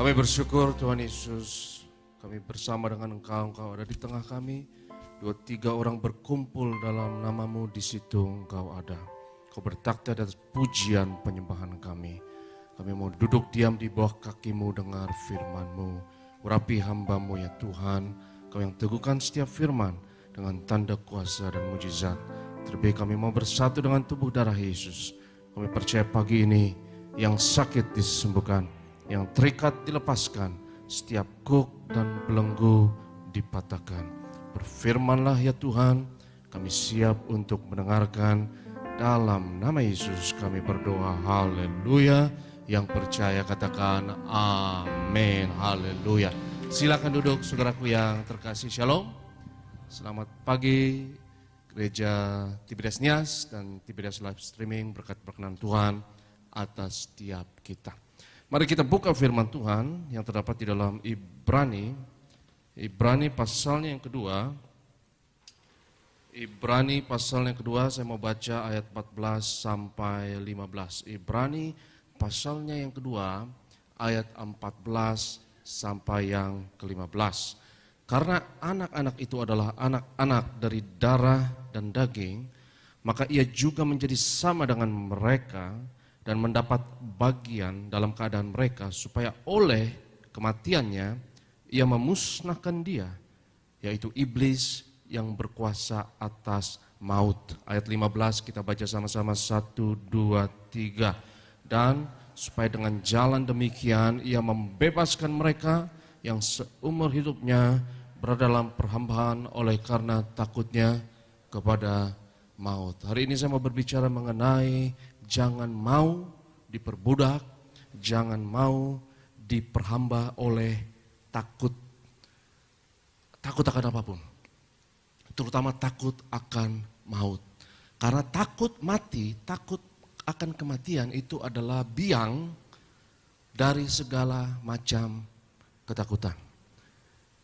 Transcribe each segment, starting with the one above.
Kami bersyukur Tuhan Yesus, kami bersama dengan Engkau ada di tengah kami. 2-3 orang berkumpul dalam namamu, di situ Engkau ada. Kau bertakhta atas pujian penyembahan kami. Kami mau duduk diam di bawah kakimu, dengar firman-Mu. Urapi hamba-Mu ya Tuhan, Kau yang teguhkan setiap firman dengan tanda kuasa dan mujizat. Terlebih kami mau bersatu dengan tubuh darah Yesus. Kami percaya pagi ini yang sakit disembuhkan, yang terikat dilepaskan, setiap kuk dan belenggu dipatahkan. Berfirmanlah ya Tuhan, kami siap untuk mendengarkan. Dalam nama Yesus kami berdoa, haleluya. Yang percaya katakan amin, haleluya. Silakan duduk saudaraku yang terkasih, shalom. Selamat pagi Gereja Tiberias Nias dan Tiberias Live Streaming, berkat berkenan Tuhan atas setiap kita. Mari kita buka firman Tuhan yang terdapat di dalam Ibrani pasalnya yang kedua. Ibrani pasalnya yang kedua, saya mau baca ayat 14 sampai 15. Ibrani pasalnya yang kedua, ayat 14 sampai yang ke-15. Karena anak-anak itu adalah anak-anak dari darah dan daging, maka ia juga menjadi sama dengan mereka dan mendapat bagian dalam keadaan mereka, supaya oleh kematiannya ia memusnahkan dia, yaitu iblis yang berkuasa atas maut. Ayat 15 kita baca sama-sama, 1, 2, 3. Dan supaya dengan jalan demikian ia membebaskan mereka yang seumur hidupnya berada dalam perhambaan oleh karena takutnya kepada maut. Hari ini saya mau berbicara mengenai jangan mau diperbudak, jangan mau diperhamba oleh takut. Takut akan apapun, terutama takut akan maut. Karena takut mati, takut akan kematian itu adalah biang dari segala macam ketakutan.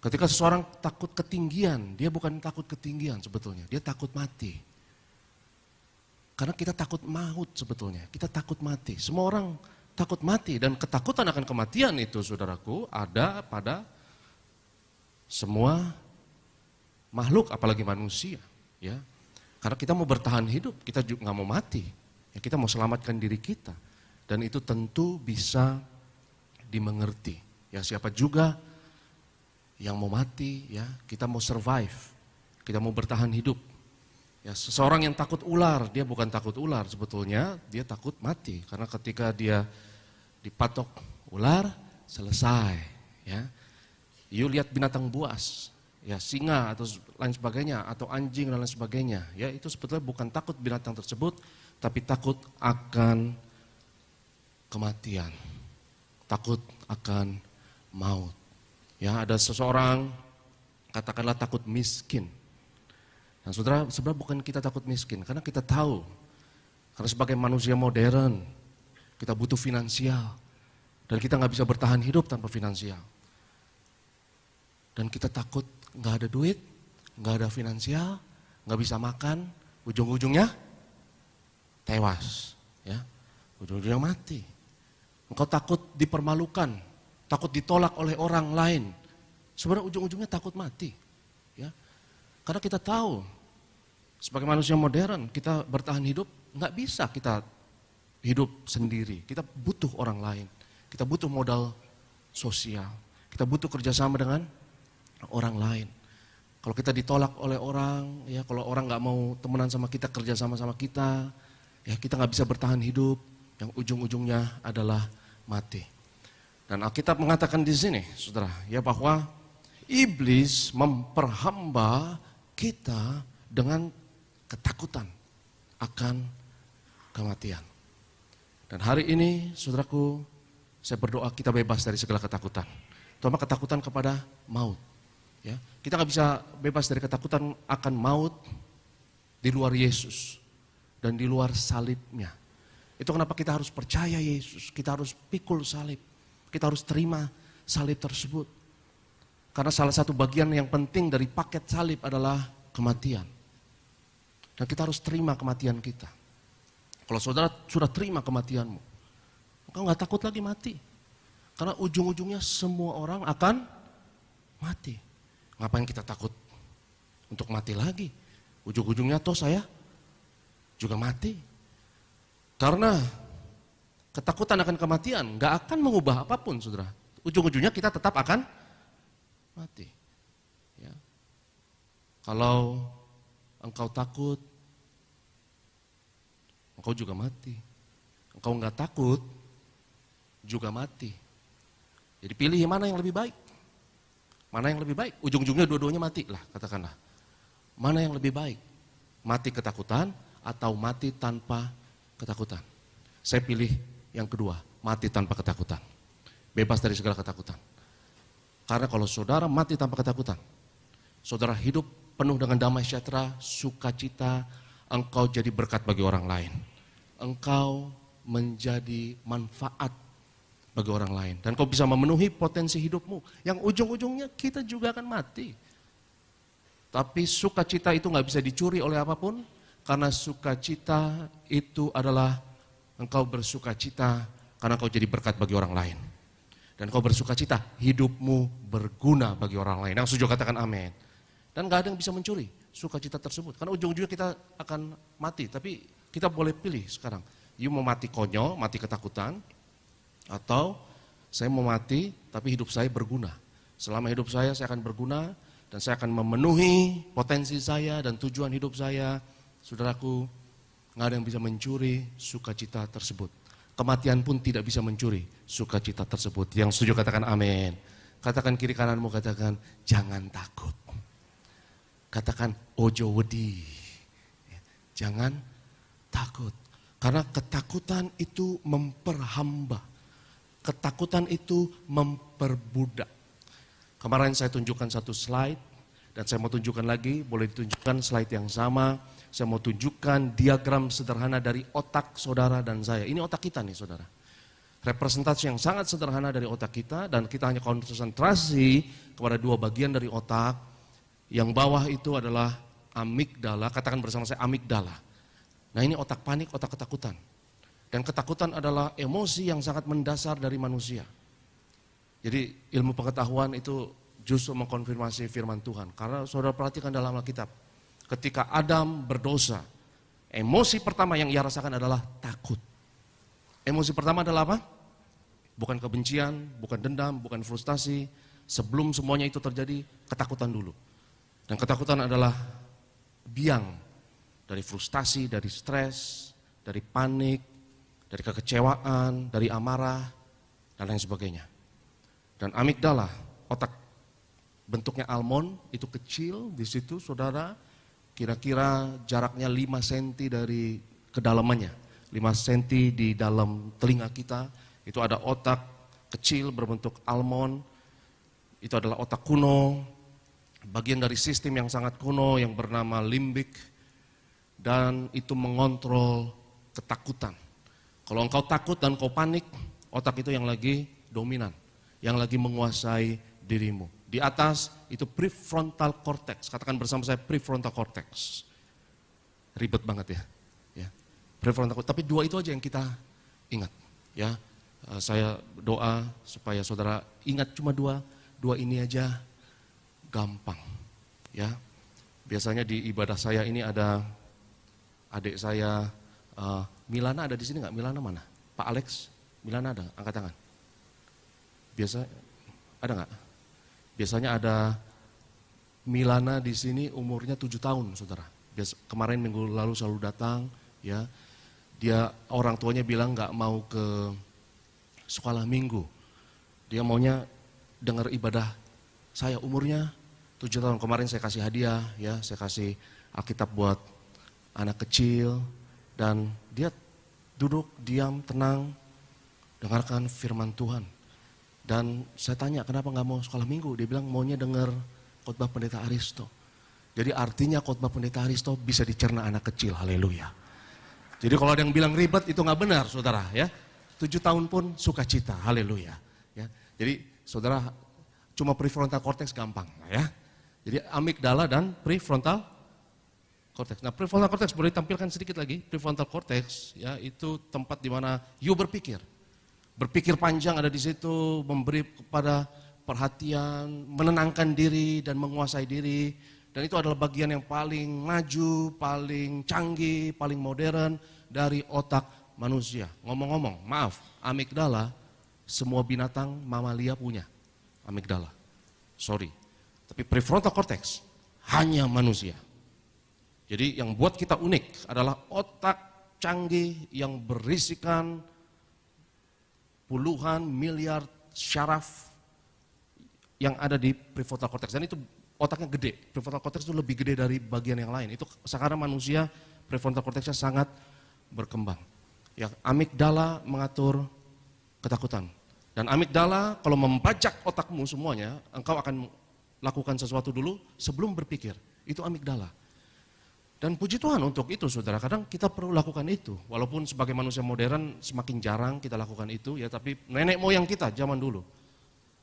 Ketika seseorang takut ketinggian, dia bukan takut ketinggian sebetulnya, dia takut mati. Karena kita takut maut sebetulnya, kita takut mati. Semua orang takut mati, dan ketakutan akan kematian itu saudaraku ada pada semua makhluk, apalagi manusia. Ya, karena kita mau bertahan hidup, kita juga nggak mau mati. Ya, kita mau selamatkan diri kita, dan itu tentu bisa dimengerti. Ya, siapa juga yang mau mati, ya kita mau survive, kita mau bertahan hidup. Ya, seseorang yang takut ular, dia bukan takut ular sebetulnya, dia takut mati. Karena ketika dia dipatok ular, selesai. Ya, you lihat binatang buas, ya singa atau lain sebagainya, atau anjing dan lain sebagainya. Ya, itu sebetulnya bukan takut binatang tersebut, tapi takut akan kematian, takut akan maut. Ya, ada seseorang katakanlah takut miskin. Nah, saudara, sebenarnya bukan kita takut miskin, karena kita tahu, karena sebagai manusia modern, kita butuh finansial, dan kita nggak bisa bertahan hidup tanpa finansial. Dan kita takut nggak ada duit, nggak ada finansial, nggak bisa makan, ujung-ujungnya tewas, ya, ujung-ujungnya mati. Engkau takut dipermalukan, takut ditolak oleh orang lain, sebenarnya ujung-ujungnya takut mati, ya. Karena kita tahu, sebagai manusia modern, kita bertahan hidup, nggak bisa kita hidup sendiri. Kita butuh orang lain, kita butuh modal sosial, kita butuh kerjasama dengan orang lain. Kalau kita ditolak oleh orang, ya kalau orang nggak mau temenan sama kita, kerja sama kita, ya kita nggak bisa bertahan hidup, yang ujung-ujungnya adalah mati. Dan Alkitab mengatakan di sini, saudara, ya bahwa iblis memperhamba kita dengan ketakutan akan kematian. Dan hari ini, saudaraku, saya berdoa kita bebas dari segala ketakutan. Terutama ketakutan kepada maut. Ya, kita nggak bisa bebas dari ketakutan akan maut di luar Yesus dan di luar salibnya. Itu kenapa kita harus percaya Yesus, kita harus pikul salib, kita harus terima salib tersebut. Karena salah satu bagian yang penting dari paket salib adalah kematian. Dan kita harus terima kematian kita. Kalau saudara sudah terima kematianmu, engkau nggak takut lagi mati. Karena ujung-ujungnya semua orang akan mati. Ngapain kita takut untuk mati lagi? Ujung-ujungnya toh saya juga mati. Karena ketakutan akan kematian gak akan mengubah apapun, saudara. Ujung-ujungnya kita tetap akan mati. Ya. Kalau engkau takut, engkau juga mati. Engkau nggak takut, juga mati. Jadi pilih mana yang lebih baik. Mana yang lebih baik? Ujung-ujungnya dua-duanya mati lah, katakanlah. Mana yang lebih baik? Mati ketakutan atau mati tanpa ketakutan? Saya pilih yang kedua, mati tanpa ketakutan. Bebas dari segala ketakutan. Karena kalau saudara mati tanpa ketakutan, saudara hidup penuh dengan damai sejahtera, sukacita, engkau jadi berkat bagi orang lain. Engkau menjadi manfaat bagi orang lain. Dan kau bisa memenuhi potensi hidupmu. Yang ujung-ujungnya kita juga akan mati. Tapi sukacita itu gak bisa dicuri oleh apapun. Karena sukacita itu adalah engkau bersukacita karena kau jadi berkat bagi orang lain. Dan kau bersukacita, hidupmu berguna bagi orang lain. Yang setuju katakan amin. Dan gak ada yang bisa mencuri sukacita tersebut. Karena ujung-ujungnya kita akan mati. Tapi kita boleh pilih sekarang. You mau mati konyol, mati ketakutan. Atau saya mau mati tapi hidup saya berguna. Selama hidup saya akan berguna. Dan saya akan memenuhi potensi saya dan tujuan hidup saya. Saudaraku, gak ada yang bisa mencuri sukacita tersebut. Kematian pun tidak bisa mencuri sukacita tersebut. Yang setuju katakan amin. Katakan kiri kananmu, katakan jangan takut. Katakan ojo wedi. Jangan takut. Karena ketakutan itu memperhamba. Ketakutan itu memperbudak. Kemarin saya tunjukkan satu slide. Dan saya mau tunjukkan lagi, boleh ditunjukkan slide yang sama. Saya mau tunjukkan diagram sederhana dari otak saudara dan saya. Ini otak kita nih saudara. Representasi yang sangat sederhana dari otak kita. Dan kita hanya konsentrasi kepada dua bagian dari otak. Yang bawah itu adalah amigdala, katakan bersama saya amigdala. Nah ini otak panik, otak ketakutan. Dan ketakutan adalah emosi yang sangat mendasar dari manusia. Jadi ilmu pengetahuan itu justru mengkonfirmasi firman Tuhan. Karena saudara perhatikan dalam Alkitab, ketika Adam berdosa, emosi pertama yang ia rasakan adalah takut. Emosi pertama adalah apa? Bukan kebencian, bukan dendam, bukan frustasi. Sebelum semuanya itu terjadi, ketakutan dulu. Dan ketakutan adalah biang dari frustasi, dari stres, dari panik, dari kekecewaan, dari amarah, dan lain sebagainya. Dan amigdala, otak bentuknya almond, itu kecil di situ saudara, kira-kira jaraknya 5 cm dari kedalamannya. 5 cm di dalam telinga kita, itu ada otak kecil berbentuk almond, itu adalah otak kuno, bagian dari sistem yang sangat kuno yang bernama limbik, dan itu mengontrol ketakutan. Kalau engkau takut dan kau panik, otak itu yang lagi dominan, yang lagi menguasai dirimu. Di atas itu prefrontal cortex, katakan bersama saya prefrontal cortex. Ribet banget ya. Prefrontal cortex, tapi dua itu aja yang kita ingat. Ya, saya doa supaya saudara ingat cuma dua ini aja. Gampang, ya. Biasanya di ibadah saya ini ada adik saya, Milana ada di sini nggak? Milana mana? Pak Alex, Milana ada? Angkat tangan. Biasa ada nggak? Biasanya ada Milana di sini umurnya 7 tahun, saudara. Kemarin minggu lalu selalu datang, ya. Dia orang tuanya bilang nggak mau ke sekolah minggu. Dia maunya dengar ibadah saya, umurnya 7 tahun. Kemarin saya kasih hadiah, ya, saya kasih Alkitab buat anak kecil, dan dia duduk diam tenang dengarkan firman Tuhan. Dan saya tanya kenapa nggak mau sekolah minggu, dia bilang maunya dengar khotbah pendeta Aristo. Jadi artinya khotbah pendeta Aristo bisa dicerna anak kecil, haleluya. Jadi kalau ada yang bilang ribet itu nggak benar, saudara, ya. 7 tahun pun sukacita, haleluya. Ya. Jadi saudara cuma prefrontal cortex gampang, ya. Jadi amigdala dan prefrontal cortex. Nah, prefrontal cortex boleh ditampilkan sedikit lagi. Prefrontal cortex, ya, itu tempat di mana you berpikir. Berpikir panjang ada di situ, memberi kepada perhatian, menenangkan diri dan menguasai diri. Dan itu adalah bagian yang paling maju, paling canggih, paling modern dari otak manusia. Ngomong-ngomong, maaf, amigdala semua binatang mamalia punya amigdala. Sorry, tapi prefrontal cortex hanya manusia. Jadi yang buat kita unik adalah otak canggih yang berisikan puluhan miliar syaraf yang ada di prefrontal cortex. Dan itu otaknya gede, prefrontal cortex itu lebih gede dari bagian yang lain. Itu sekarang manusia prefrontal cortexnya sangat berkembang. Ya, amigdala mengatur ketakutan. Dan amigdala kalau membajak otakmu semuanya, engkau akan lakukan sesuatu dulu sebelum berpikir. Itu amigdala. Dan puji Tuhan untuk itu saudara, kadang kita perlu lakukan itu. Walaupun sebagai manusia modern semakin jarang kita lakukan itu, ya tapi nenek moyang kita zaman dulu.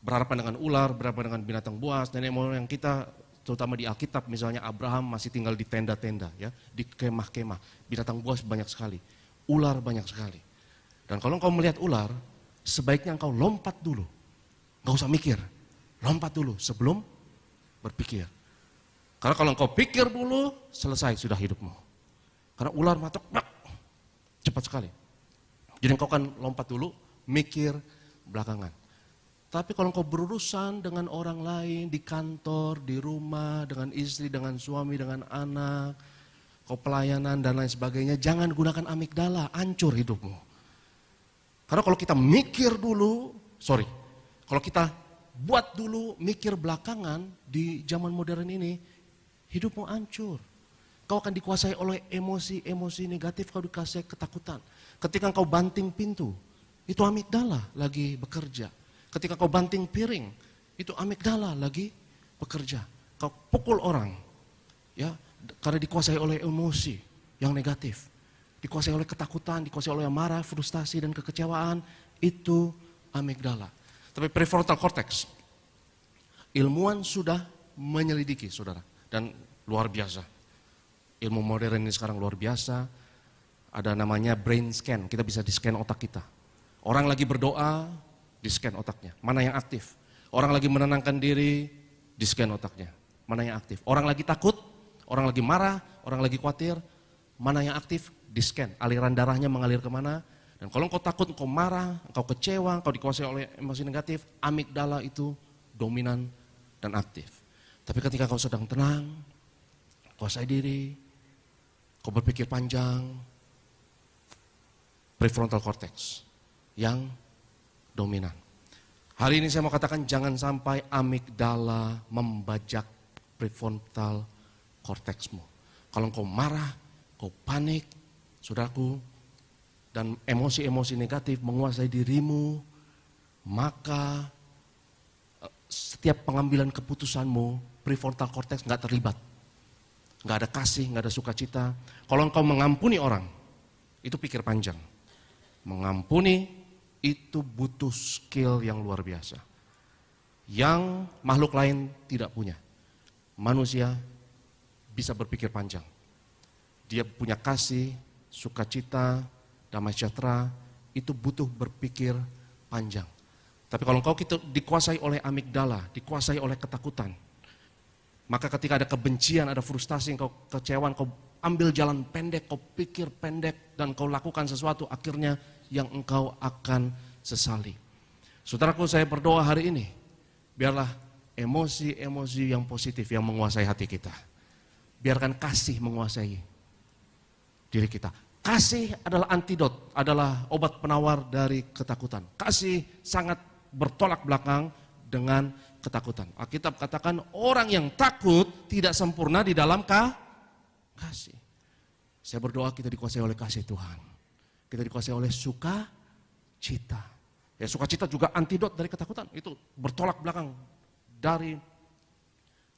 Berhadapan dengan ular, berhadapan dengan binatang buas, nenek moyang kita terutama di Alkitab misalnya Abraham masih tinggal di tenda-tenda, ya, di kemah-kemah. Binatang buas banyak sekali, ular banyak sekali. Dan kalau engkau melihat ular, sebaiknya engkau lompat dulu. Enggak usah mikir, lompat dulu sebelum berpikir. Karena kalau engkau pikir dulu, selesai sudah hidupmu. Karena ular matok, cepat sekali. Jadi engkau kan lompat dulu, mikir belakangan. Tapi kalau engkau berurusan dengan orang lain, di kantor, di rumah, dengan istri, dengan suami, dengan anak, kau pelayanan dan lain sebagainya, jangan gunakan amigdala, hancur hidupmu. Karena kalau kita mikir dulu, kalau kita buat dulu, mikir belakangan di zaman modern ini, hidupmu hancur. Kau akan dikuasai oleh emosi-emosi negatif, kau dikuasai ketakutan. Ketika kau banting pintu, itu amigdala lagi bekerja. Ketika kau banting piring, itu amigdala lagi bekerja. Kau pukul orang, ya, karena dikuasai oleh emosi yang negatif. Dikuasai oleh ketakutan, dikuasai oleh marah, frustasi dan kekecewaan, itu amigdala. Tapi prefrontal cortex, ilmuwan sudah menyelidiki saudara. Dan luar biasa. Ilmu modern ini sekarang luar biasa. Ada namanya brain scan. Kita bisa di-scan otak kita. Orang lagi berdoa, di-scan otaknya. Mana yang aktif? Orang lagi menenangkan diri, di-scan otaknya. Mana yang aktif? Orang lagi takut, orang lagi marah, orang lagi khawatir, mana yang aktif? Di-scan. Aliran darahnya mengalir kemana? Dan kalau engkau takut, engkau marah, engkau kecewa, engkau dikuasai oleh emosi negatif, amigdala itu dominan dan aktif. Tapi ketika kau sedang tenang, kuasai diri, kau berpikir panjang, prefrontal cortex yang dominan. Hari ini saya mau katakan jangan sampai amigdala membajak prefrontal cortexmu. Kalau kau marah, kau panik, saudaraku, dan emosi-emosi negatif menguasai dirimu, maka setiap pengambilan keputusanmu, prefrontal cortex nggak terlibat. Nggak ada kasih, nggak ada sukacita. Kalau engkau mengampuni orang, itu pikir panjang. Mengampuni itu butuh skill yang luar biasa. Yang makhluk lain tidak punya. Manusia bisa berpikir panjang. Dia punya kasih, sukacita, damai sejahtera, itu butuh berpikir panjang. Tapi kalau engkau dikuasai oleh amigdala, dikuasai oleh ketakutan, maka ketika ada kebencian, ada frustasi, engkau kecewaan, kau ambil jalan pendek, kau pikir pendek, dan kau lakukan sesuatu, akhirnya yang engkau akan sesali. Saudaraku, saya berdoa hari ini, biarlah emosi-emosi yang positif yang menguasai hati kita. Biarkan kasih menguasai diri kita. Kasih adalah antidot, adalah obat penawar dari ketakutan. Kasih sangat bertolak belakang dengan ketakutan. Alkitab katakan orang yang takut tidak sempurna di dalam kasih. Saya berdoa kita dikuasai oleh kasih Tuhan. Kita dikuasai oleh sukacita. Ya, sukacita juga antidot dari ketakutan. Itu bertolak belakang dari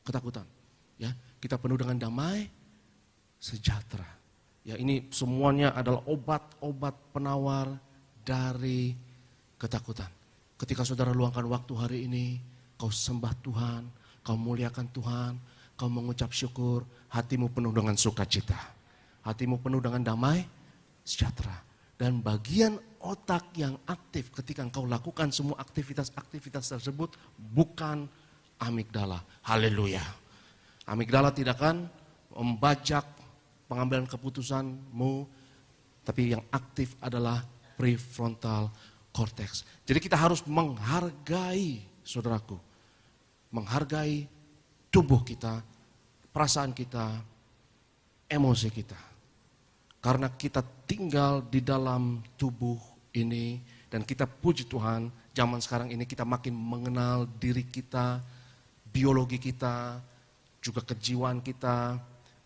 ketakutan. Ya, kita penuh dengan damai sejahtera. Ya, ini semuanya adalah obat-obat penawar dari ketakutan. Ketika saudara luangkan waktu hari ini, kau sembah Tuhan, kau muliakan Tuhan, kau mengucap syukur, hatimu penuh dengan sukacita. Hatimu penuh dengan damai sejahtera. Dan bagian otak yang aktif ketika engkau lakukan semua aktivitas-aktivitas tersebut bukan amigdala. Haleluya. Amigdala tidak akan membajak pengambilan keputusanmu, tapi yang aktif adalah prefrontal cortex. Jadi kita harus menghargai, saudaraku, menghargai tubuh kita, perasaan kita, emosi kita. Karena kita tinggal di dalam tubuh ini dan kita puji Tuhan, zaman sekarang ini kita makin mengenal diri kita, biologi kita, juga kejiwaan kita.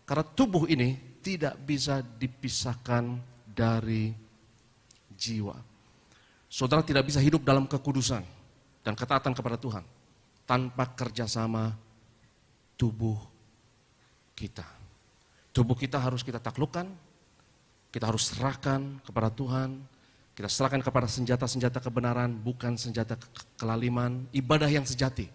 Karena tubuh ini tidak bisa dipisahkan dari jiwa. Saudara tidak bisa hidup dalam kekudusan dan ketaatan kepada Tuhan tanpa kerjasama tubuh kita. Tubuh kita harus kita taklukkan, kita harus serahkan kepada Tuhan, kita serahkan kepada senjata-senjata kebenaran, bukan senjata kelaliman. Ibadah yang sejati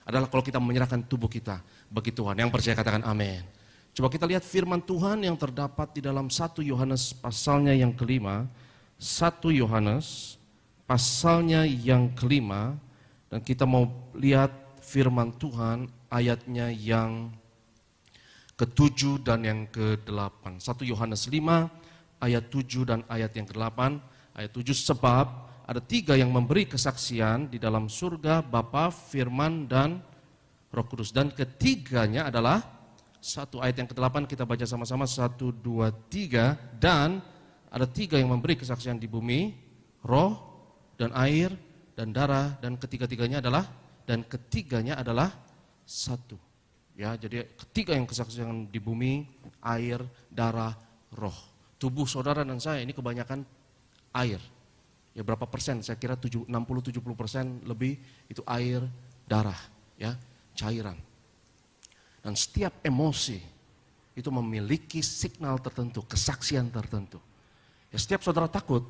adalah kalau kita menyerahkan tubuh kita bagi Tuhan. Yang percaya katakan amin. Coba kita lihat firman Tuhan yang terdapat di dalam 1 Yohanes pasalnya yang kelima. 1 Yohanes pasalnya yang kelima. Dan kita mau lihat firman Tuhan ayatnya yang ke-7 dan yang ke-8. 1 Yohanes 5 ayat 7 dan ayat yang ke-8. Ayat 7, sebab ada 3 yang memberi kesaksian di dalam surga, Bapa, Firman, dan Roh Kudus. Dan ketiganya adalah, satu ayat yang ke-8 kita baca sama-sama, 1, 2, 3. Dan ada 3 yang memberi kesaksian di bumi, roh, dan air, dan darah. Dan ketiga-tiganya adalah satu. Ya, jadi ketiga yang kesaksian di bumi, air, darah, roh. Tubuh saudara dan saya ini kebanyakan air. Ya berapa persen? Saya kira 60-70% lebih itu air, darah, ya, cairan. Dan setiap emosi itu memiliki signal tertentu, kesaksian tertentu. Ya, setiap saudara takut,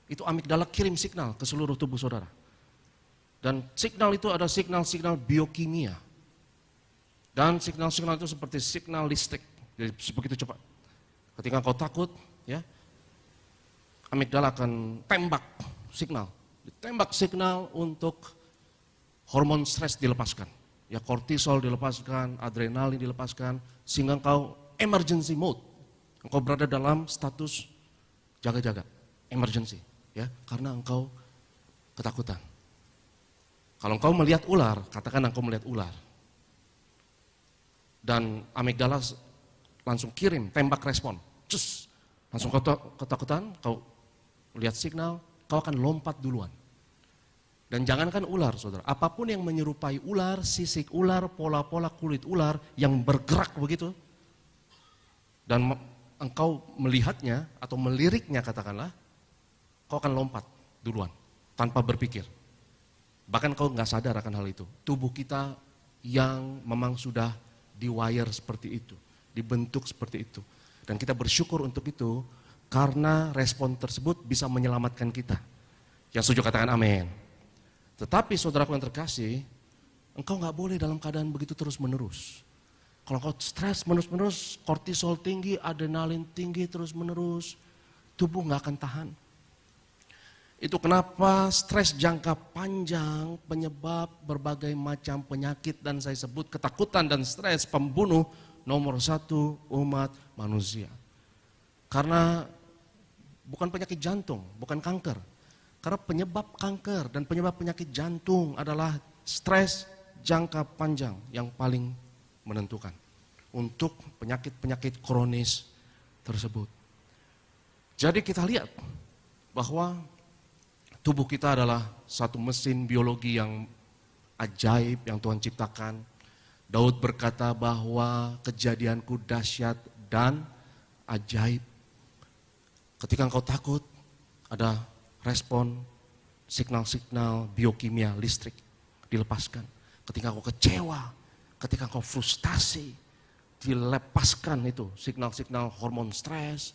itu amigdala kirim signal ke seluruh tubuh saudara. Dan signal itu ada signal-signal biokimia. Dan signal-signal itu seperti signal listrik, jadi begitu cepat. Ketika kau takut, ya, amigdala akan tembak signal. Ditembak signal untuk hormon stres dilepaskan. Ya, kortisol dilepaskan, adrenalin dilepaskan, sehingga engkau emergency mode. Engkau berada dalam status jaga-jaga, emergency, ya, karena engkau ketakutan. Kalau engkau melihat ular, katakan engkau melihat ular. Dan amigdala langsung kirim tembak respon. Cus, langsung kau ketakutan, kau lihat signal, kau akan lompat duluan. Dan jangankan ular, saudara, apapun yang menyerupai ular, sisik ular, pola-pola kulit ular yang bergerak begitu, dan engkau melihatnya atau meliriknya katakanlah, kau akan lompat duluan tanpa berpikir. Bahkan kau nggak sadar akan hal itu. Tubuh kita yang memang sudah di-wire seperti itu, dibentuk seperti itu. Dan kita bersyukur untuk itu karena respon tersebut bisa menyelamatkan kita. Yang setuju katakan amin. Tetapi saudaraku yang terkasih, engkau nggak boleh dalam keadaan begitu terus menerus. Kalau engkau stres menerus, kortisol tinggi, adrenalin tinggi terus menerus, tubuh nggak akan tahan. Itu kenapa stres jangka panjang penyebab berbagai macam penyakit, dan saya sebut ketakutan dan stres pembunuh nomor 1 umat manusia. Karena bukan penyakit jantung, bukan kanker. Karena penyebab kanker dan penyebab penyakit jantung adalah stres jangka panjang yang paling menentukan untuk penyakit-penyakit kronis tersebut. Jadi kita lihat bahwa tubuh kita adalah satu mesin biologi yang ajaib yang Tuhan ciptakan. Daud berkata bahwa kejadianku dahsyat dan ajaib. Ketika engkau takut, ada respon signal-signal biokimia listrik dilepaskan. Ketika engkau kecewa, ketika engkau frustasi, dilepaskan itu signal-signal hormon stres.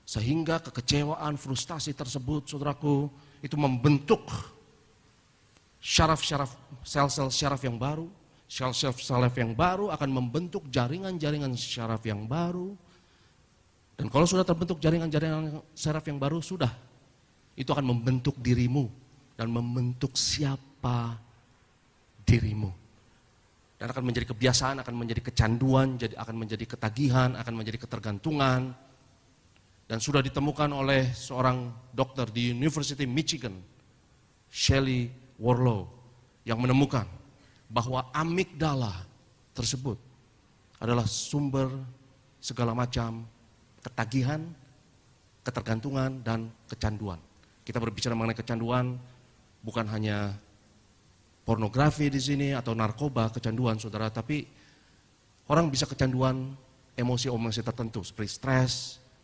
Sehingga kekecewaan, frustasi tersebut, saudaraku, itu membentuk syaraf-syaraf, sel-sel syaraf yang baru. Sel-sel syaraf yang baru akan membentuk jaringan-jaringan syaraf yang baru. Dan kalau sudah terbentuk jaringan-jaringan syaraf yang baru, sudah. itu akan membentuk dirimu dan membentuk siapa dirimu. Dan akan menjadi kebiasaan, akan menjadi kecanduan, akan menjadi ketagihan, akan menjadi ketergantungan. Dan sudah ditemukan oleh seorang dokter di University Michigan, Shelley Warlow, yang menemukan bahwa amigdala tersebut adalah sumber segala macam ketagihan, ketergantungan, dan kecanduan. Kita berbicara mengenai kecanduan, bukan hanya pornografi di sini atau narkoba, kecanduan saudara, tapi orang bisa kecanduan emosi-emosi tertentu seperti stres,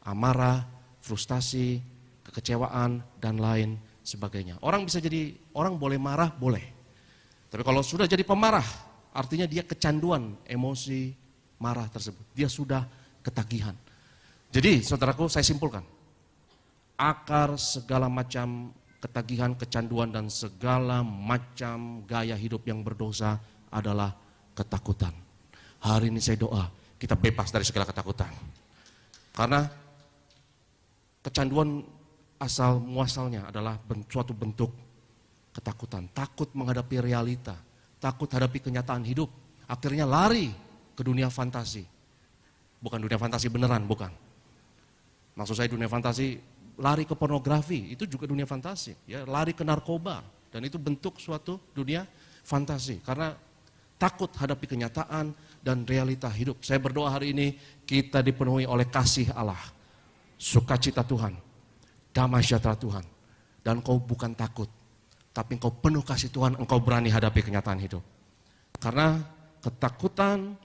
amarah, frustasi, kekecewaan, dan lain sebagainya. Orang bisa jadi, orang boleh marah, boleh. Tapi kalau sudah jadi pemarah, artinya dia kecanduan emosi marah tersebut. Dia sudah ketagihan. Jadi saudaraku, saya simpulkan, akar segala macam ketagihan, kecanduan, dan segala macam gaya hidup yang berdosa adalah ketakutan. Hari ini saya doa, kita bebas dari segala ketakutan. Karena kecanduan asal muasalnya adalah suatu bentuk ketakutan. Takut menghadapi realita, takut hadapi kenyataan hidup. Akhirnya lari ke dunia fantasi. Bukan dunia fantasi beneran, bukan. Maksud saya dunia fantasi, lari ke pornografi, itu juga dunia fantasi. Ya, lari ke narkoba, dan itu bentuk suatu dunia fantasi. Karena takut hadapi kenyataan dan realita hidup. Saya berdoa hari ini kita dipenuhi oleh kasih Allah, sukacita Tuhan, damai sejahtera Tuhan. Dan engkau bukan takut, tapi engkau penuh kasih Tuhan, engkau berani hadapi kenyataan hidup. Karena ketakutan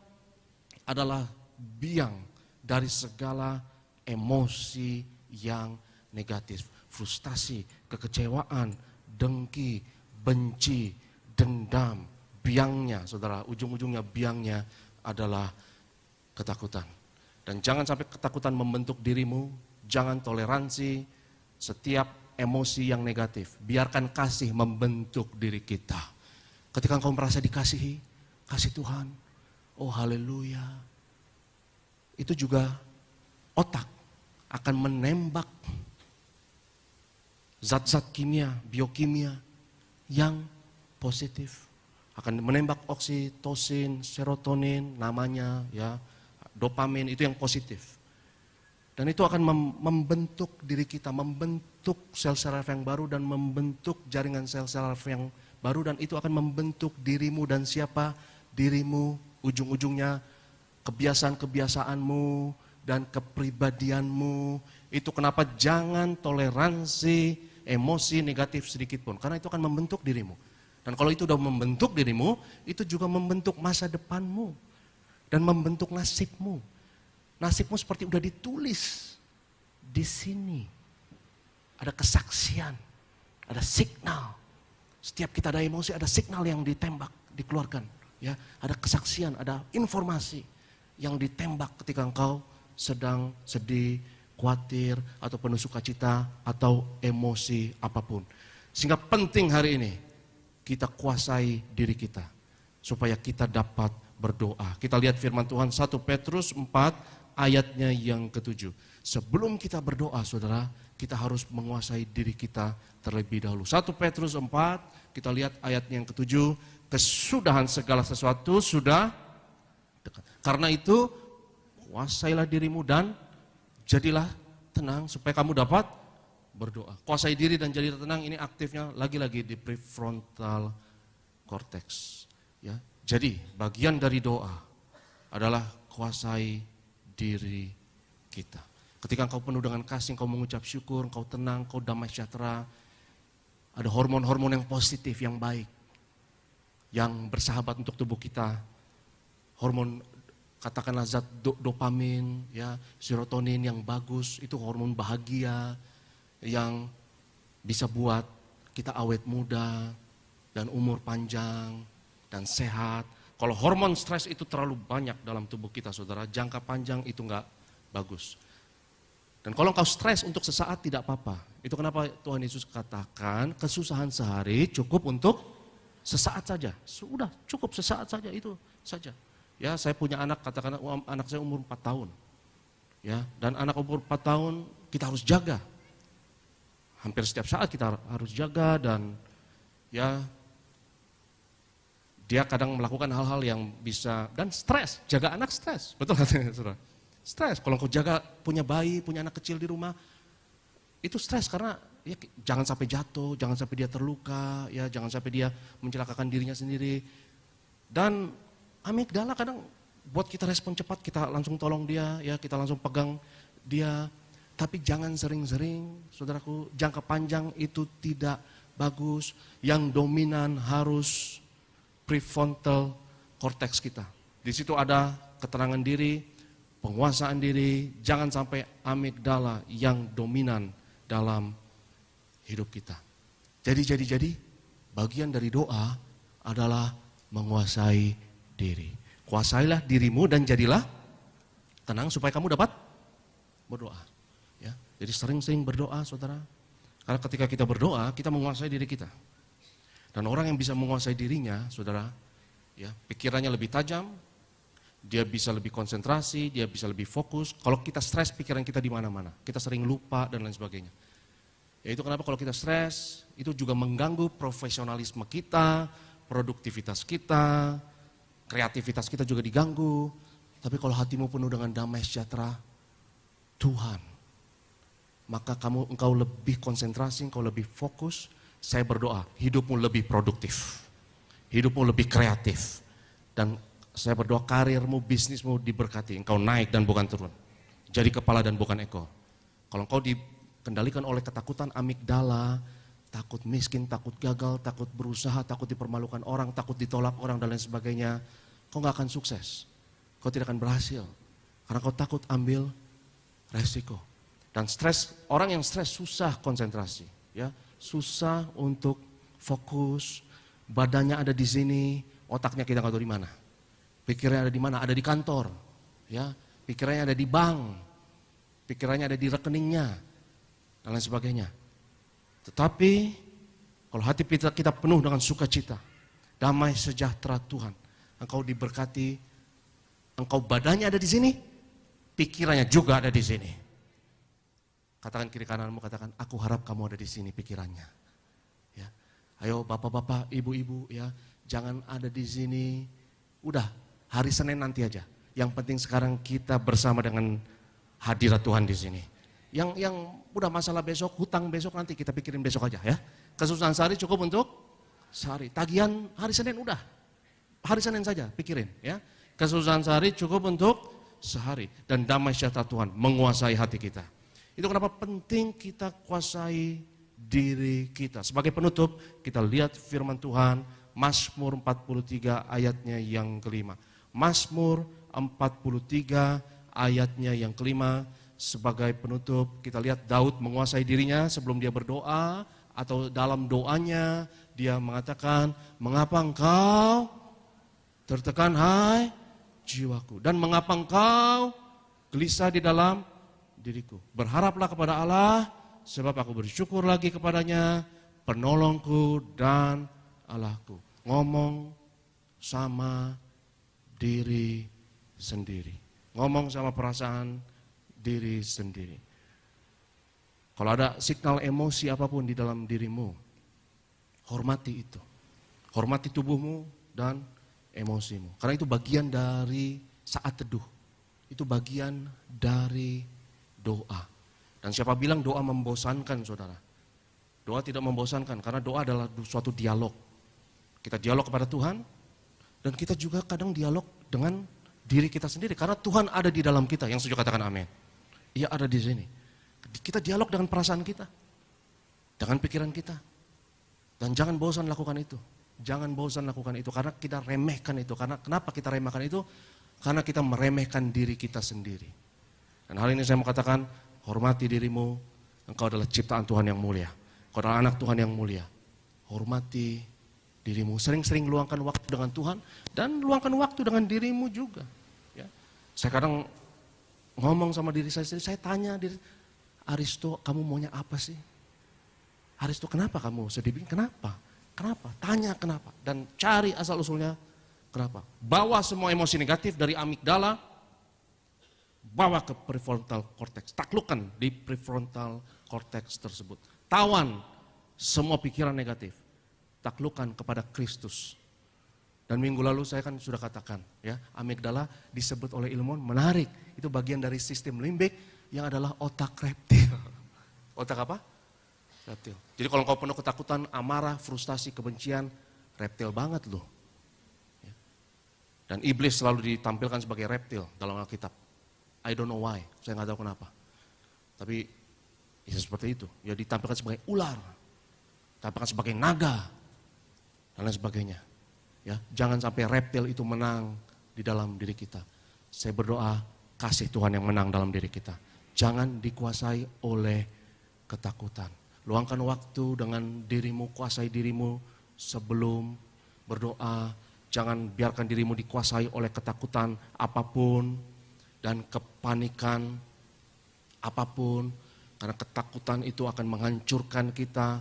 adalah biang dari segala emosi yang negatif, frustasi, kekecewaan, dengki, benci, dendam, biangnya, saudara, ujung-ujungnya biangnya adalah ketakutan. Dan jangan sampai ketakutan membentuk dirimu, jangan toleransi setiap emosi yang negatif. Biarkan kasih membentuk diri kita. Ketika engkau merasa dikasihi, kasih Tuhan, oh haleluya, itu juga otak akan menembak zat-zat kimia, biokimia yang positif. Akan menembak oksitosin, serotonin, namanya ya, dopamin, itu yang positif. Dan itu akan membentuk diri kita, membentuk sel saraf yang baru dan membentuk jaringan sel saraf yang baru, dan itu akan membentuk dirimu dan siapa dirimu, ujung-ujungnya kebiasaan-kebiasaanmu dan kepribadianmu. Itu kenapa jangan toleransi emosi negatif sedikit pun, karena itu akan membentuk dirimu. Dan kalau itu sudah membentuk dirimu, itu juga membentuk masa depanmu dan membentuk nasibmu. Nasibmu seperti udah ditulis di sini. Ada kesaksian, ada signal. Setiap kita ada emosi, ada signal yang ditembak, dikeluarkan. Ya, ada kesaksian, ada informasi yang ditembak ketika engkau sedang sedih, khawatir, atau penuh sukacita, atau emosi apapun. Sehingga penting hari ini kita kuasai diri kita supaya kita dapat berdoa. Kita lihat firman Tuhan 1 Petrus 4 ayatnya yang ke-7. Sebelum kita berdoa, saudara, kita harus menguasai diri kita terlebih dahulu. 1 Petrus 4, kita lihat ayatnya yang ke-7. Kesudahan segala sesuatu sudah dekat. Karena itu, kuasailah dirimu dan jadilah tenang supaya kamu dapat berdoa. Kuasai diri dan jadi tenang, ini aktifnya lagi-lagi di prefrontal cortex. Ya, jadi bagian dari doa adalah kuasai diri kita. Ketika engkau penuh dengan kasih, engkau mengucap syukur, engkau tenang, engkau damai sejahtera, ada hormon-hormon yang positif, yang baik, yang bersahabat untuk tubuh kita. Hormon, katakanlah zat dopamin, ya, serotonin yang bagus, itu hormon bahagia yang bisa buat kita awet muda dan umur panjang dan sehat. Kalau hormon stres itu terlalu banyak dalam tubuh kita, saudara, jangka panjang itu enggak bagus. Dan kalau engkau stres untuk sesaat tidak apa-apa. Itu kenapa Tuhan Yesus katakan kesusahan sehari cukup untuk sesaat saja. Sudah cukup sesaat saja, itu saja. Ya, saya punya anak, katakanlah anak saya umur 4 tahun. Ya, dan anak umur 4 tahun kita harus jaga. hampir setiap saat kita harus jaga dan ya dia kadang melakukan hal-hal yang bisa, dan stres, jaga anak stres, betul katanya saudara. Stres, kalau kau jaga punya bayi, punya anak kecil di rumah, itu stres karena ya, jangan sampai jatuh, jangan sampai dia terluka, ya jangan sampai dia mencelakakan dirinya sendiri. Dan amigdala kadang buat kita respon cepat, kita langsung tolong dia, ya kita langsung pegang dia. Tapi jangan sering-sering, saudaraku, jangka panjang itu tidak bagus. Yang dominan harus prefrontal cortex kita. Di situ ada keterangan diri, penguasaan diri, jangan sampai amigdala yang dominan dalam hidup kita. Jadi bagian dari doa adalah menguasai diri. Kuasailah dirimu dan jadilah tenang supaya kamu dapat berdoa. Ya, jadi sering-sering berdoa, saudara. Karena ketika kita berdoa, kita menguasai diri kita. Dan orang yang bisa menguasai dirinya, saudara, ya, pikirannya lebih tajam, dia bisa lebih konsentrasi, dia bisa lebih fokus. Kalau kita stres, pikiran kita di mana-mana. Kita sering lupa dan lain sebagainya. Ya itu kenapa kalau kita stres, itu juga mengganggu profesionalisme kita, produktivitas kita, kreativitas kita juga diganggu. Tapi kalau hatimu penuh dengan damai sejahtera Tuhan, maka engkau lebih konsentrasi, engkau lebih fokus. Saya berdoa, hidupmu lebih produktif, hidupmu lebih kreatif. Dan saya berdoa karirmu, bisnismu diberkati, engkau naik dan bukan turun. Jadi kepala dan bukan ekor. Kalau engkau dikendalikan oleh ketakutan amigdala, takut miskin, takut gagal, takut berusaha, takut dipermalukan orang, takut ditolak orang dan lain sebagainya, kau gak akan sukses, kau tidak akan berhasil. Karena kau takut ambil resiko. Dan stres, orang yang stres susah konsentrasi, ya. Susah untuk fokus, badannya ada di sini, otaknya kita nggak tahu di mana. Pikirannya ada di mana? Ada di kantor, ya. Pikirannya ada di bank, pikirannya ada di rekeningnya, dan lain sebagainya. Tetapi kalau hati kita penuh dengan sukacita, damai sejahtera Tuhan, engkau diberkati, engkau badannya ada di sini, pikirannya juga ada di sini. Katakan kiri kananmu, katakan, aku harap kamu ada di sini pikirannya. Ya. Ayo bapak-bapak, ibu-ibu, ya, jangan ada di sini. Udah, hari Senin nanti aja. Yang penting sekarang kita bersama dengan hadirat Tuhan di sini. Yang udah masalah besok, hutang besok nanti kita pikirin besok aja ya. Kesusahan sehari cukup untuk sehari. Tagihan hari Senin udah, hari Senin saja pikirin ya. Kesusahan sehari cukup untuk sehari. Dan damai sejahtera Tuhan menguasai hati kita. Itu kenapa penting kita kuasai diri kita. Sebagai penutup, kita lihat firman Tuhan, Mazmur 43 ayatnya yang kelima. Mazmur 43 ayatnya yang kelima. Sebagai penutup, kita lihat Daud menguasai dirinya sebelum dia berdoa, atau dalam doanya dia mengatakan, mengapa engkau tertekan hai jiwaku, dan mengapa engkau gelisah di dalam diriku. Berharaplah kepada Allah, sebab aku bersyukur lagi kepadanya, penolongku dan Allahku. Ngomong sama diri sendiri. Ngomong sama perasaan diri sendiri. Kalau ada signal emosi apapun di dalam dirimu, hormati itu. Hormati tubuhmu dan emosimu. Karena itu bagian dari saat teduh. Itu bagian dari doa. Dan siapa bilang doa membosankan, saudara? Doa tidak membosankan, karena doa adalah suatu dialog. Kita dialog kepada Tuhan, dan kita juga kadang dialog dengan diri kita sendiri. Karena Tuhan ada di dalam kita, yang setuju katakan amin. Ia ada di sini. Kita dialog dengan perasaan kita, dengan pikiran kita. Dan jangan bosan lakukan itu. Jangan bosan lakukan itu, karena kita remehkan itu. Karena kenapa kita remehkan itu? Karena kita meremehkan diri kita sendiri. Dan hal ini saya mau katakan, hormati dirimu, engkau adalah ciptaan Tuhan yang mulia. Engkau adalah anak Tuhan yang mulia. Hormati dirimu, sering-sering luangkan waktu dengan Tuhan, dan luangkan waktu dengan dirimu juga. Ya. Saya kadang ngomong sama diri saya sendiri, saya tanya diri, Aristo, kamu maunya apa sih? Aristo, kenapa kamu sedih? Kenapa? Kenapa? Tanya kenapa, dan cari asal-usulnya kenapa. Bawa semua emosi negatif dari amigdala, bawa ke prefrontal cortex, taklukkan di prefrontal cortex tersebut. tawan semua pikiran negatif. Taklukkan kepada Kristus. Dan minggu lalu saya kan sudah katakan, ya, amigdala disebut oleh ilmuwan menarik. Itu bagian dari sistem limbik yang adalah otak reptil. Otak apa? Reptil. Jadi kalau kau penuh ketakutan, amarah, frustasi, kebencian, reptil banget loh. Ya. Dan iblis selalu ditampilkan sebagai reptil dalam Alkitab. I don't know why, saya nggak tahu kenapa. Tapi ya seperti itu. Ya ditampilkan sebagai ular, ditampilkan sebagai naga, dan lain sebagainya. Ya, jangan sampai reptil itu menang di dalam diri kita. Saya berdoa kasih Tuhan yang menang dalam diri kita. Jangan dikuasai oleh ketakutan. Luangkan waktu dengan dirimu, kuasai dirimu sebelum berdoa. Jangan biarkan dirimu dikuasai oleh ketakutan apapun dan kepanikan apapun. Karena ketakutan itu akan menghancurkan kita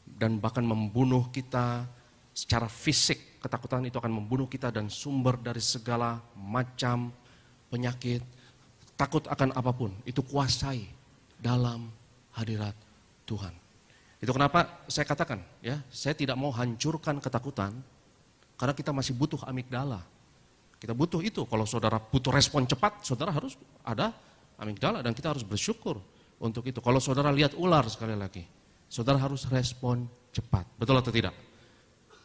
dan bahkan membunuh kita secara fisik. Ketakutan itu akan membunuh kita dan sumber dari segala macam penyakit. Takut akan apapun, itu kuasai dalam hadirat Tuhan. Itu kenapa saya katakan, ya, saya tidak mau hancurkan ketakutan, karena kita masih butuh amigdala. Kita butuh itu, kalau saudara butuh respon cepat, saudara harus ada amigdala dan kita harus bersyukur untuk itu. Kalau saudara lihat ular sekali lagi, saudara harus respon cepat, betul atau tidak?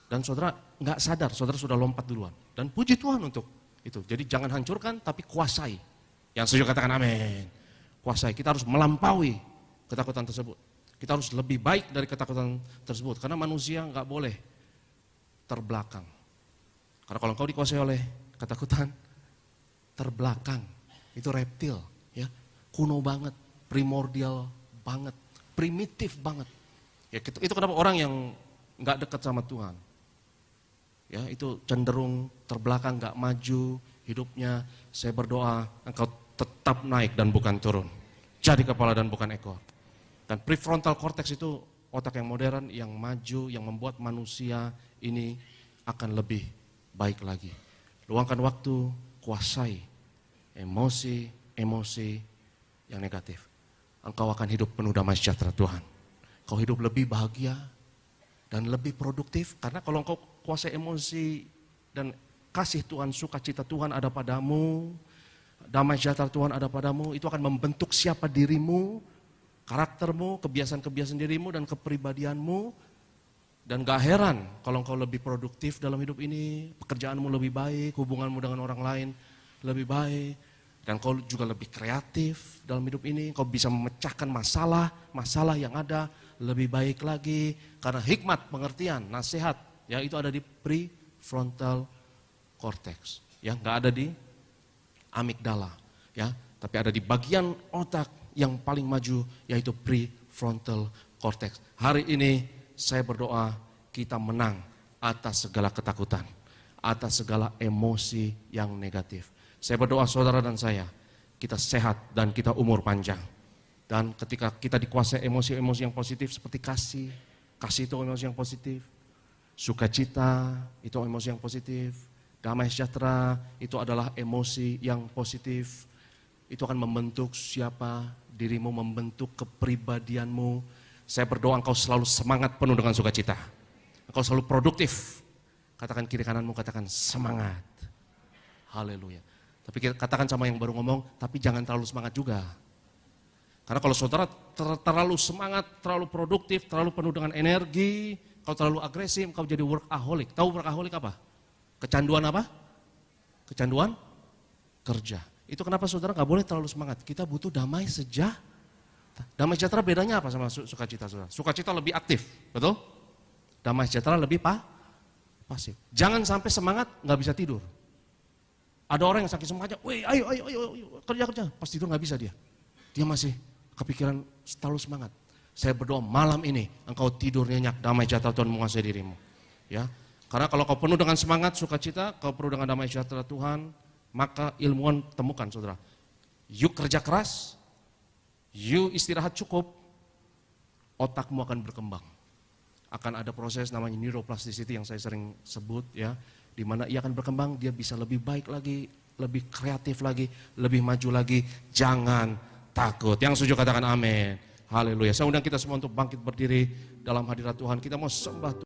Dan saudara nggak sadar, saudara sudah lompat duluan. Dan puji Tuhan untuk itu. Jadi jangan hancurkan, tapi kuasai. Yang setuju katakan amin. Kuasai, kita harus melampaui ketakutan tersebut. Kita harus lebih baik dari ketakutan tersebut. Karena manusia nggak boleh terbelakang. Karena kalau engkau dikuasai oleh ketakutan, terbelakang. Itu reptil, ya, kuno banget, primordial banget, primitif banget. Ya, itu kenapa orang yang nggak dekat sama Tuhan, ya, itu cenderung terbelakang, nggak maju hidupnya. Saya berdoa engkau tetap naik dan bukan turun, jadi kepala dan bukan ekor. Dan prefrontal cortex itu otak yang modern, yang maju, yang membuat manusia ini akan lebih baik lagi. Luangkan waktu, kuasai emosi yang negatif. Engkau akan hidup penuh damai sejahtera Tuhan. Kau hidup lebih bahagia dan lebih produktif, karena kalau engkau kuasai emosi dan kasih Tuhan, sukacita Tuhan ada padamu, damai sejahtera Tuhan ada padamu, itu akan membentuk siapa dirimu, karaktermu, kebiasaan-kebiasaan dirimu dan kepribadianmu. Dan gak heran kalau engkau lebih produktif dalam hidup ini, pekerjaanmu lebih baik, hubunganmu dengan orang lain lebih baik, dan kau juga lebih kreatif dalam hidup ini. Kau bisa memecahkan masalah yang ada lebih baik lagi, karena hikmat, pengertian, nasihat, ya, itu ada di prefrontal cortex, ya, nggak ada di amigdala, ya, tapi ada di bagian otak yang paling maju, yaitu prefrontal cortex. Hari ini saya berdoa kita menang atas segala ketakutan, atas segala emosi yang negatif. Saya berdoa saudara dan saya, kita sehat dan kita umur panjang. Dan ketika kita dikuasai emosi-emosi yang positif seperti kasih itu emosi yang positif, sukacita itu emosi yang positif, damai sejahtera itu adalah emosi yang positif. Itu akan membentuk siapa dirimu, membentuk kepribadianmu. Saya berdoa engkau selalu semangat penuh dengan sukacita. Engkau selalu produktif. Katakan kiri kananmu, katakan semangat. Haleluya. Tapi katakan sama yang baru ngomong, tapi jangan terlalu semangat juga. Karena kalau saudara terlalu semangat, terlalu produktif, terlalu penuh dengan energi, kau terlalu agresif, kau jadi workaholic. Tahu workaholic apa? Kecanduan apa? Kecanduan kerja. Itu kenapa saudara gak boleh terlalu semangat. Kita butuh damai sejahtera. Damai sejahtera bedanya apa sama sukacita saudara? Sukacita lebih aktif, betul? Damai sejahtera lebih pasif. Jangan sampai semangat gak bisa tidur. Ada orang yang saking semangatnya, weh ayo kerja. Pas tidur gak bisa dia. Dia masih kepikiran terlalu semangat. Saya berdoa malam ini engkau tidur nyenyak, damai sejahtera Tuhan menguasai dirimu. Ya, karena kalau kau penuh dengan semangat, sukacita, kau penuh dengan damai sejahtera Tuhan, maka ilmuwan temukan saudara. You kerja keras, you istirahat cukup, otakmu akan berkembang. Akan ada proses namanya neuroplasticity yang saya sering sebut, ya, di mana ia akan berkembang, dia bisa lebih baik lagi, lebih kreatif lagi, lebih maju lagi. Jangan takut. Yang setuju katakan amin. Haleluya. Saya undang kita semua untuk bangkit berdiri dalam hadirat Tuhan. Kita mau sembah Tuhan.